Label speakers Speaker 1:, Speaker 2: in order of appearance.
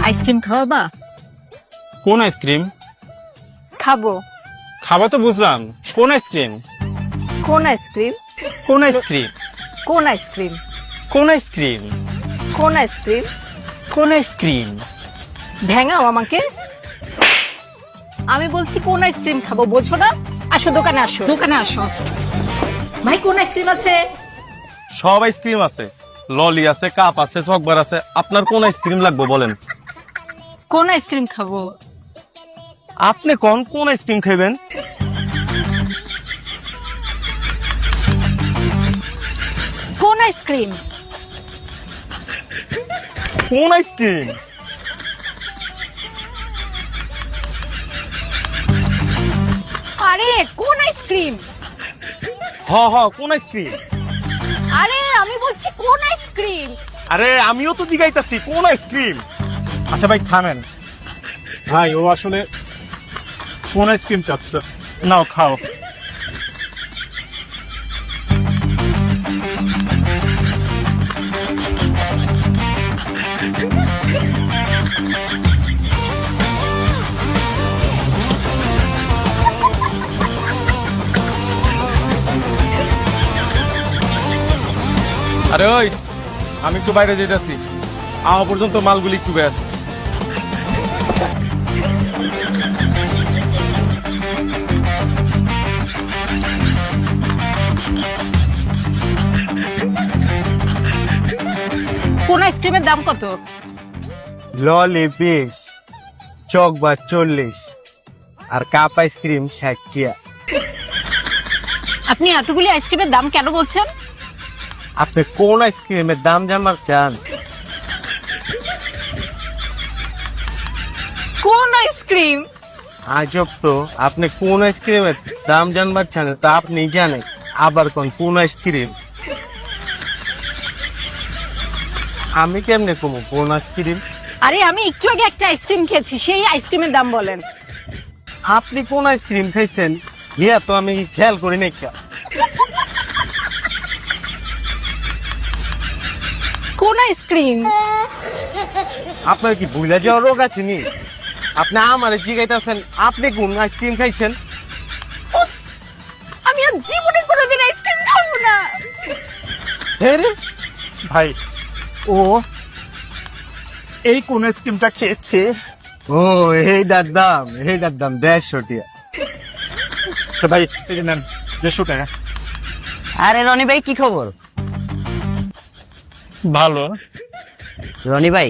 Speaker 1: Ice cream খাওয়াবা?
Speaker 2: কোন ice cream?
Speaker 1: খাবো।
Speaker 2: খাওয়া তো বুঝলাম, কোন আইসক্রিম?
Speaker 1: কোন আইসক্রিম?
Speaker 2: কোন আইসক্রিম?
Speaker 1: কোন আইসক্রিম?
Speaker 2: কোন আইসক্রিম?
Speaker 1: কোন আইসক্রিম?
Speaker 2: কোন আইসক্রিম?
Speaker 1: ভেঙাও আমাকে। আমি বলছি কোন আইসক্রিম খাবো, বোঝো না? আসো দোকানে, আসো দোকানে আসো। ভাই কোন আইসক্রিম আছে?
Speaker 2: সব আইসক্রিম আছে, ললি আছে, কাপ আছে, চকবার আছে। আপনার কোন আইসক্রিম লাগবে বলেন?
Speaker 1: কোন আইসক্রিম খাবো?
Speaker 2: আপনি কোন আইসক্রিম খাইবেন?
Speaker 1: কোন আইসক্রিম?
Speaker 2: কোন আইসক্রিম?
Speaker 1: আরে কোন আইসক্রিম?
Speaker 2: কোন আইসক্রিম?
Speaker 1: আরে আমি বলছি কোন আইসক্রিম?
Speaker 2: আরে আমিও তো জিগাইতাছি কোন আইসক্রিম। আচ্ছা ভাই থামেন, ভাই ও আসলে কোন আইসক্রিম চাচ্ছে, নাও খাও। আরে ওই, আমি একটু বাইরে যেতেছি, আওয়া পর্যন্ত মালগুলি একটু ব্যাস।
Speaker 1: কোন আইসক্রিমের দাম কত?
Speaker 3: ললি 20, চকবার 40 আর কাপ আইসক্রিম 60 টিয়া।
Speaker 1: আপনি এতগুলি আইসক্রিমের দাম কেন বলছেন?
Speaker 3: আপনি কোন আইসক্রিমের দাম জানবার চান?
Speaker 1: কোন আইসক্রিম?
Speaker 3: আজব তো, আপনি কোন আইসক্রিমের দাম জানবার চান তা আপনি জানেন, আবার কোন আইসক্রিম? আমি কেমনে কোন আইসক্রিম?
Speaker 1: আরে আমি একটু আগে একটা আইসক্রিম খেয়েছি, সেই আইসক্রিমের দাম বলেন।
Speaker 3: আপনি কোন আইসক্রিম খাইছেন ইয়া তো আমি খেয়াল করি নাই।
Speaker 1: কোন আইসক্রিম?
Speaker 3: আপনার কি ভুলে যাওয়ার রোগ আছে নি? আপনি আমার জিগাইতেছেন আপনি কোন আইসক্রিম খাইছেন?
Speaker 1: উফ, আমি আর জীবনে কোনোদিন আইসক্রিম খাবো না।
Speaker 3: হ্যাঁ রে
Speaker 2: ভাই ও এই কোন আইসক্রিমটা খেয়েছে?
Speaker 3: ও এইটার দাম 150 টিয়া।
Speaker 2: আচ্ছা ভাই এই যে নেন 150 টাকা।
Speaker 4: আরে রনি ভাই কি খবর?
Speaker 2: ভালো।
Speaker 4: রনি ভাই